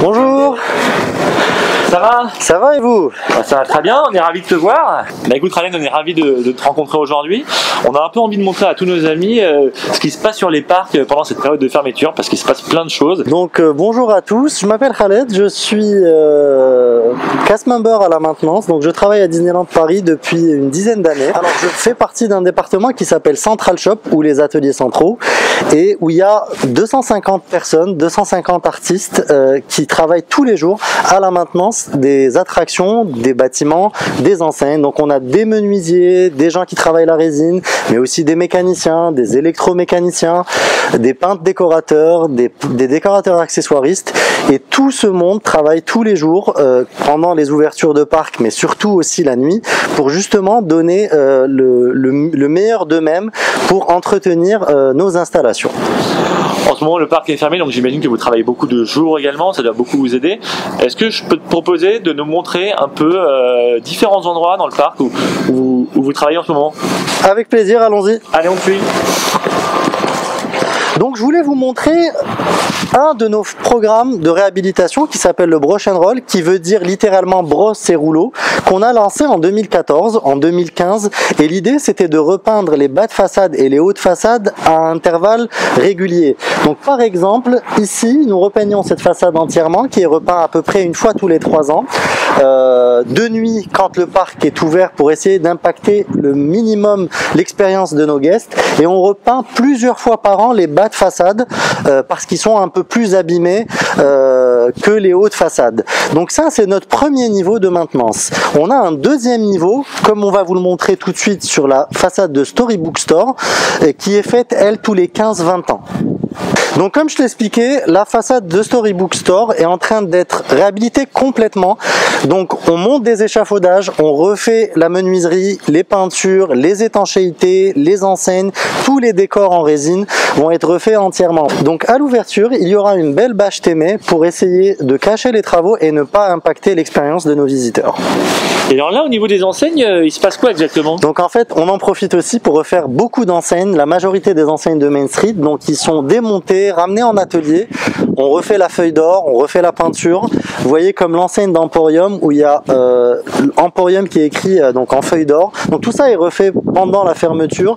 Bonjour. Ça va? Ça va et vous? Ça va très bien, on est ravis de te voir. Bah écoute Ralen, on est ravis de te rencontrer aujourd'hui. On a un peu envie de montrer à tous nos amis ce qui se passe sur les parcs pendant cette période de fermeture, parce qu'il se passe plein de choses. Donc bonjour à tous, je m'appelle Khaled, je suis cast member à la maintenance, donc je travaille à Disneyland Paris depuis une dizaine d'années. Alors je fais partie d'un département qui s'appelle Central Shop, ou les ateliers centraux, et où il y a 250 personnes, 250 artistes qui travaillent tous les jours à la maintenance des attractions, des bâtiments, des enseignes. Donc on a des menuisiers, des gens qui travaillent la résine, mais aussi des mécaniciens, des électromécaniciens, des peintres décorateurs, des décorateurs accessoiristes, et tout ce monde travaille tous les jours pendant les ouvertures de parc, mais surtout aussi la nuit, pour justement donner le meilleur d'eux-mêmes pour entretenir nos installations. En ce moment le parc est fermé, donc j'imagine que vous travaillez beaucoup de jours également, ça doit beaucoup vous aider. Est-ce que je peux te proposer de nous montrer un peu différents endroits dans le parc où vous travaillez en ce moment? Avec plaisir, allons-y. Allez, on te suit. Donc je voulais vous montrer un de nos programmes de réhabilitation qui s'appelle le Brush and Roll, qui veut dire littéralement brosse et rouleau, qu'on a lancé en 2014, en 2015, et l'idée c'était de repeindre les bas de façade et les hauts de façade à intervalles réguliers. Donc par exemple, ici nous repeignons cette façade entièrement, qui est repeint à peu près une fois tous les 3 ans, de nuit quand le parc est ouvert, pour essayer d'impacter le minimum l'expérience de nos guests, et on repeint plusieurs fois par an les bas de façade parce qu'ils sont un peu plus abîmés que les hauts de façade. Donc ça, c'est notre premier niveau de maintenance. On a un deuxième niveau, comme on va vous le montrer tout de suite sur la façade de Storybook Store, qui est faite, elle, tous les 15-20 ans. Donc comme je t'expliquais, la façade de Storybook Store est en train d'être réhabilitée complètement. Donc on monte des échafaudages, on refait la menuiserie, les peintures, les étanchéités, les enseignes, tous les décors en résine vont être refaits entièrement. Donc à l'ouverture, il y aura une belle bâche témée pour essayer de cacher les travaux et ne pas impacter l'expérience de nos visiteurs. Et alors là, au niveau des enseignes, il se passe quoi exactement? Donc en fait, on en profite aussi pour refaire beaucoup d'enseignes, la majorité des enseignes de Main Street, donc ils sont démontés, ramenés en atelier. On refait la feuille d'or, on refait la peinture. Vous voyez comme l'enseigne d'Emporium où il y a Emporium qui est écrit donc en feuille d'or. Donc tout ça est refait pendant la fermeture.